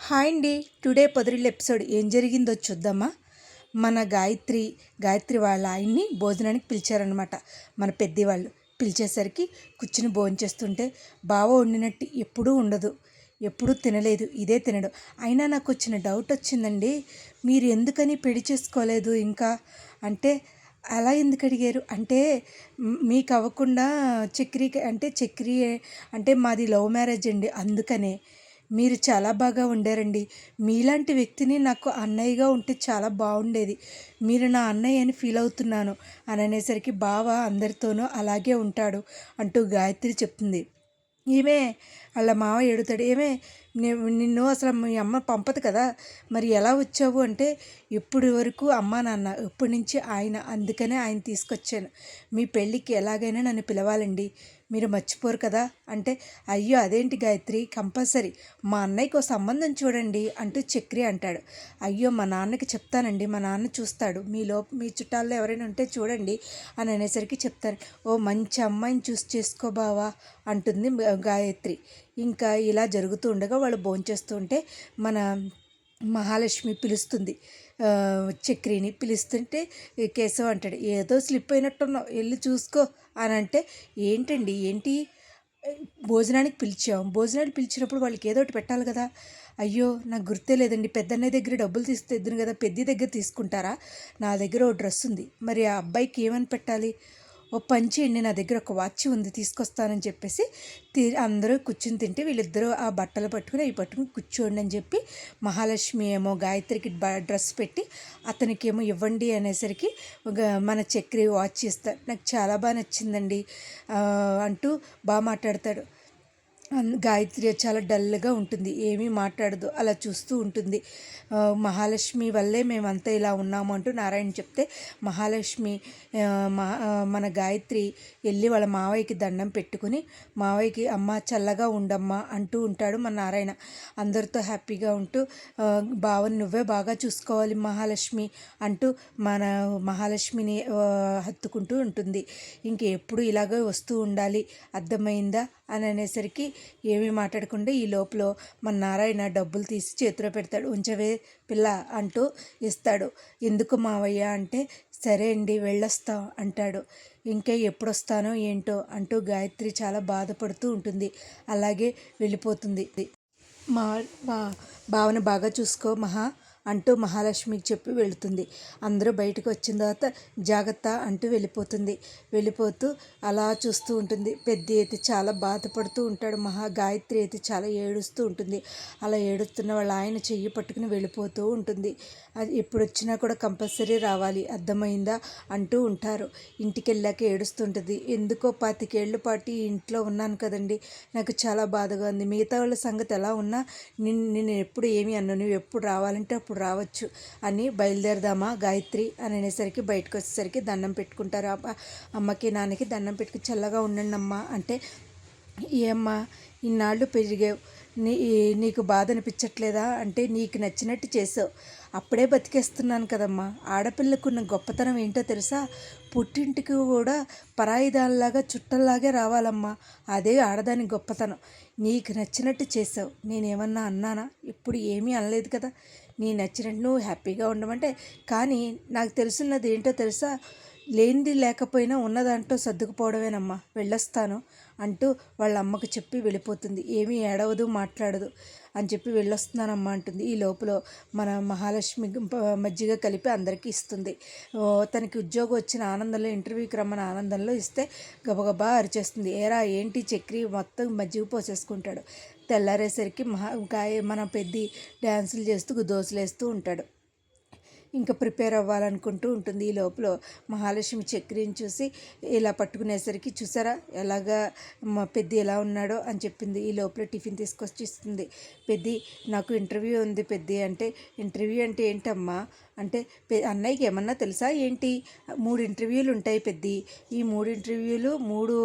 Hi అండి. Today పొదరిల్లు episode ఏం జరిగిందో చూద్దామా. మన గాయత్రి వాళ్ళ ఆయన్ని భోజనానికి పిలిచారనమాట. మన పెద్ద వాళ్ళు పిలిచేసరికి కూర్చుని భోంచేస్తుంటే బావ వండినట్టు ఎప్పుడూ ఉండదు, ఎప్పుడూ తినలేదు, ఇదే తినడు. అయినా నాకు వచ్చిన డౌట్ వచ్చిందండి, మీరు ఎందుకని పెళ్లి చేసుకోలేదు ఇంకా అంటే. అలా ఎందుకు అడిగారు అంటే, మీకు అవ్వకుండా చక్రి అంటే మాది లవ్ మ్యారేజ్ అండి, అందుకనే. మీరు చాలా బాగా ఉండారండి. మీలాంటి వ్యక్తిని నాకు అన్నయ్యగా ఉంటే చాలా బాగుండేది. మీరు నా అన్నయ్య అని ఫీల్ అవుతున్నాను అని అనేసరికి బావ అందరితోనూ అలాగే ఉంటాడు అంటూ గాయత్రి చెప్తుంది. ఈమె వాళ్ళ మావ ఏడుతాడు. ఏమే నిన్ను అసలు మీ అమ్మ పంపదు కదా, మరి ఎలా వచ్చావు అంటే, ఇప్పటి వరకు అమ్మ నాన్న, ఇప్పటి నుంచి ఆయన, అందుకనే ఆయన తీసుకొచ్చాను. మీ పెళ్ళికి ఎలాగైనా నన్ను పిలవాలండి, మీరు మర్చిపోరు కదా అంటే, అయ్యో అదేంటి గాయత్రి, కంపల్సరీ మా అన్నయ్యకు సంబంధం చూడండి అంటూ చక్రి అంటాడు. అయ్యో మా నాన్నకి చెప్తానండి, మా నాన్న చూస్తాడు, మీ చుట్టాల్లో ఎవరైనా ఉంటే చూడండి అని అనేసరికి చెప్తాను. ఓ మంచి అమ్మాయిని చూసి చేసుకో బావా అంటుంది గాయత్రి. ఇంకా ఇలా జరుగుతూ ఉండగా వాళ్ళు భోంచేస్తూ ఉంటే మన మహాలక్ష్మి పిలుస్తుంది. చక్రిని పిలుస్తుంటే కేశవ్ అంటాడు, ఏదో స్లిప్ అయినట్టున్నావు, వెళ్ళి చూసుకో అని అంటే, ఏంటి భోజనానికి భోజనానికి పిలిచినప్పుడు వాళ్ళకి ఏదో ఒకటి పెట్టాలి కదా. అయ్యో నాకు గుర్తే లేదండి, పెద్దన్నయ్య దగ్గర డబ్బులు తీస్తుంది కదా, పెద్ద దగ్గర తీసుకుంటారా, నా దగ్గర ఓ డ్రెస్ ఉంది, మరి ఆ అబ్బాయికి ఏమని పెట్టాలి, ఓ పంచి అండి, నా దగ్గర ఒక వాచ్ ఉంది తీసుకొస్తానని చెప్పేసి అందరూ కూర్చుని తింటే వీళ్ళిద్దరూ ఆ బట్టలు పట్టుకుని అవి పట్టుకుని కూర్చోండి అని చెప్పి మహాలక్ష్మి ఏమో గాయత్రికి డ్రెస్ పెట్టి అతనికేమో ఇవ్వండి అనేసరికి మన చక్రి వాచ్ ఇస్తాడు. నాకు చాలా బాగా నచ్చిందండి అంటూ బాగా మాట్లాడతాడు. గాయత్రి చాలా డల్గా ఉంటుంది, ఏమీ మాట్లాడదు, అలా చూస్తూ ఉంటుంది. మహాలక్ష్మి వల్లే మేమంతా ఇలా ఉన్నాము అంటూ నారాయణ చెప్తే, మహాలక్ష్మి మన గాయత్రి వెళ్ళి వాళ్ళ మావయ్యకి దండం పెట్టుకుని, మావయ్యకి అమ్మ చల్లగా ఉండమ్మా అంటూ ఉంటాడు మన నారాయణ. అందరితో హ్యాపీగా ఉంటూ, బావని నువ్వే బాగా చూసుకోవాలి మహాలక్ష్మి అంటూ మన మహాలక్ష్మిని హత్తుకుంటూ ఉంటుంది. ఇంకెప్పుడు ఇలాగే వస్తూ ఉండాలి, అర్థమైందా అని అనేసరికి ఏమీ మాట్లాడకుండా ఈ లోపల మన నారాయణ డబ్బులు తీసి చేతిలో పెడతాడు. ఉంచవే పిల్ల అంటూ ఇస్తాడు. ఎందుకు మావయ్య అంటే, సరే అండి వెళ్ళొస్తాం అంటాడు. ఇంకా ఎప్పుడు వస్తానో ఏంటో అంటూ గాయత్రి చాలా బాధపడుతూ ఉంటుంది. అలాగే వెళ్ళిపోతుంది. మా మా భావన బాగా చూసుకో మహా అంటూ మహాలక్ష్మికి చెప్పి వెళుతుంది. అందరూ బయటకు వచ్చిన తర్వాత జాగ్రత్త అంటూ వెళ్ళిపోతూ అలా చూస్తూ ఉంటుంది. పెద్ద అయితే చాలా బాధపడుతూ ఉంటాడు. గాయత్రి అయితే చాలా ఏడుస్తూ ఉంటుంది. అలా ఏడుస్తున్న వాళ్ళ ఆయన చెయ్యి పట్టుకుని వెళ్ళిపోతూ ఉంటుంది. అది ఎప్పుడు వచ్చినా కూడా కంపల్సరీ రావాలి, అర్థమైందా అంటూ ఉంటారు. ఇంటికి వెళ్ళాక ఏడుస్తుంటుంది. ఎందుకో 25 ఏళ్ల పాటు ఇంట్లో ఉన్నాను కదండి, నాకు చాలా బాధగా ఉంది. మిగతా వాళ్ళ సంగతి ఎలా ఉన్నా నేను ఎప్పుడు ఏమి అన్నాను, నువ్వు ఎప్పుడు రావాలంటే అప్పుడు రావచ్చు అని బయలుదేరదామా గాయత్రి అని అనేసరికి బయటకు వచ్చేసరికి దండం పెట్టుకుంటారు. అమ్మకి నాన్నకి దండం పెట్టుకుని చల్లగా ఉండండి అమ్మ అంటే, ఏమ్మా ఇన్నాళ్ళు పెరిగావు, నీకు బాధ అనిపించట్లేదా అంటే, నీకు నచ్చినట్టు చేసావు, అప్పుడే బతికేస్తున్నాను కదమ్మా. ఆడపిల్లకున్న గొప్పతనం ఏంటో తెలుసా, పుట్టింటికి కూడా పరాయిదానిలాగా చుట్టల్లాగే రావాలమ్మా, అదే ఆడదాని గొప్పతనం. నీకు నచ్చినట్టు చేసావు, నేనేమన్నా అన్నానా, ఇప్పుడు ఏమీ అనలేదు కదా. నీ నచ్చినట్టు నువ్వు హ్యాపీగా ఉండమంటే, కానీ నాకు తెలుసున్నది ఏంటో తెలుసా, లేనిది లేకపోయినా ఉన్నదాంట్లో సర్దుకుపోవడమేనమ్మా, వెళ్ళొస్తాను అంటూ వాళ్ళ అమ్మకు చెప్పి వెళ్ళిపోతుంది. ఏమీ ఏడవదు, మాట్లాడదు అని చెప్పి వెళ్ళొస్తున్నానమ్మా అంటుంది. ఈ లోపల మన మహాలక్ష్మి మజ్జిగ కలిపి అందరికీ ఇస్తుంది. తనకి ఉద్యోగం వచ్చిన ఆనందంలో, ఇంటర్వ్యూకి రమ్మని ఆనందంలో ఇస్తే గబగబా అరిచేస్తుంది. ఏరా ఏంటి చక్రి మొత్తం మజ్జిగ పోసేసుకుంటాడు. తెల్లారేసరికి మన పెద్ద డ్యాన్సులు చేస్తూ దోశలేస్తూ ఉంటాడు. ఇంకా ప్రిపేర్ అవ్వాలనుకుంటూ ఉంటుంది. ఈ లోపల మహాలక్ష్మి చక్రిని చూసి ఇలా పట్టుకునేసరికి, చూసారా ఎలాగా మా పెద్ద ఎలా ఉన్నాడో అని చెప్పింది. ఈ లోపల టిఫిన్ తీసుకొచ్చి ఇస్తుంది. పెద్ద నాకు ఇంటర్వ్యూ ఉంది పెద్ద అంటే, ఇంటర్వ్యూ అంటే ఏంటమ్మా అంటే, అన్నయ్యకి ఏమన్నా తెలుసా ఏంటి, 3 ఇంటర్వ్యూలు ఉంటాయి పెద్ద, ఈ 3 ఇంటర్వ్యూలు 3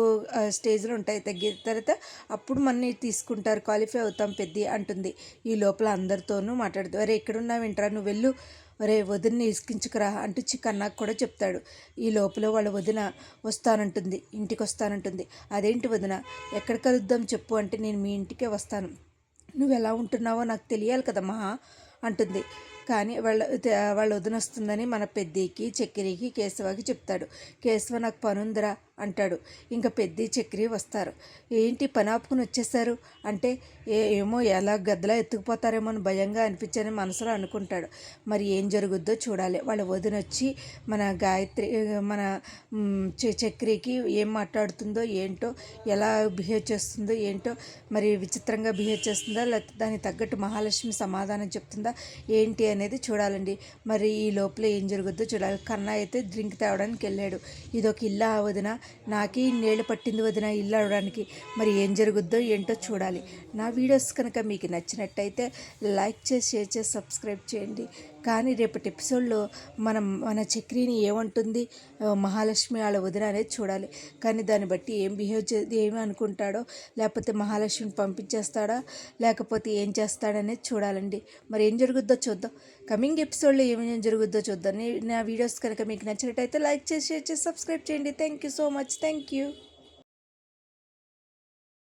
స్టేజ్లు ఉంటాయి, తగ్గిన తర్వాత అప్పుడు మనని తీసుకుంటారు, క్వాలిఫై అవుతాం పెద్ద అంటుంది. ఈ లోపల అందరితోనూ మాట్లాడుతూ, అరే ఎక్కడున్నావు వింటరా, నువ్వు వెళ్ళు, ఒరే వదిన్ని ఇసుకించుకురా అంటూ కన్నాకు కూడా చెప్తాడు. ఈ లోపల వాళ్ళ వదిన వస్తానంటుంది, ఇంటికి వస్తానంటుంది. అదేంటి వదిన, ఎక్కడ కలుద్దాం చెప్పు అంటే, నేను మీ ఇంటికే వస్తాను, నువ్వు ఎలా ఉంటున్నావో నాకు తెలియాలి కదమ్మా అంటుంది. కానీ వాళ్ళ వదిన వస్తుందని మన పెద్దికి చక్కెరికి కేశవకి చెప్తాడు. కేశవ నాకు పనుందిరా అంటాడు. ఇంకా పెద్ది చక్రి వస్తారు. ఏంటి పని ఆపుకుని వచ్చేసారు అంటే ఏమో ఎలా గద్దలా ఎత్తుకుపోతారేమో అని భయంగా అనిపించని మనసులో అనుకుంటాడు. మరి ఏం జరుగుద్దో చూడాలి. వాళ్ళ వదిన వచ్చి మన గాయత్రి మన చక్రికి ఏం మాట్లాడుతుందో ఏంటో, ఎలా బిహేవ్ చేస్తుందో ఏంటో, మరి విచిత్రంగా బిహేవ్ చేస్తుందా లేకపోతే దానికి తగ్గట్టు మహాలక్ష్మి సమాధానం చెప్తుందా ఏంటి అనేది చూడాలండి. మరి ఈ లోపల ఏం జరుగుద్దో చూడాలి. కన్నా అయితే డ్రింక్ తేవడానికి వెళ్ళాడు. ఇదొక ఇల్లా వదిన, నాకే ఇన్నేళ్ళు పట్టింది వదిన ఇల్లు అవడానికి. మరి ఏం జరుగుద్దో ఏంటో చూడాలి. నా వీడియోస్ కనుక మీకు నచ్చినట్టయితే లైక్ చేసి, షేర్ చేసి, సబ్స్క్రైబ్ చేయండి. కానీ రేపటి ఎపిసోడ్లో మన చక్రిని ఏమంటుంది మహాలక్ష్మి వాళ్ళ వదిన అనేది చూడాలి. కానీ దాన్ని బట్టి ఏం బిహేవ్ ఏమి అనుకుంటాడో, లేకపోతే మహాలక్ష్మిని పంపించేస్తాడా, లేకపోతే ఏం చేస్తాడనేది చూడాలండి. మరి ఏం జరుగుద్దో చూద్దాం. కమింగ్ ఎపిసోడ్లో ఏమేమి జరుగుద్దో చూద్దాం. నా వీడియోస్ కనుక మీకు నచ్చినట్టయితే లైక్ చేసి, షేర్ చేసి, సబ్స్క్రైబ్ చేయండి. Thank you so much. Thank you.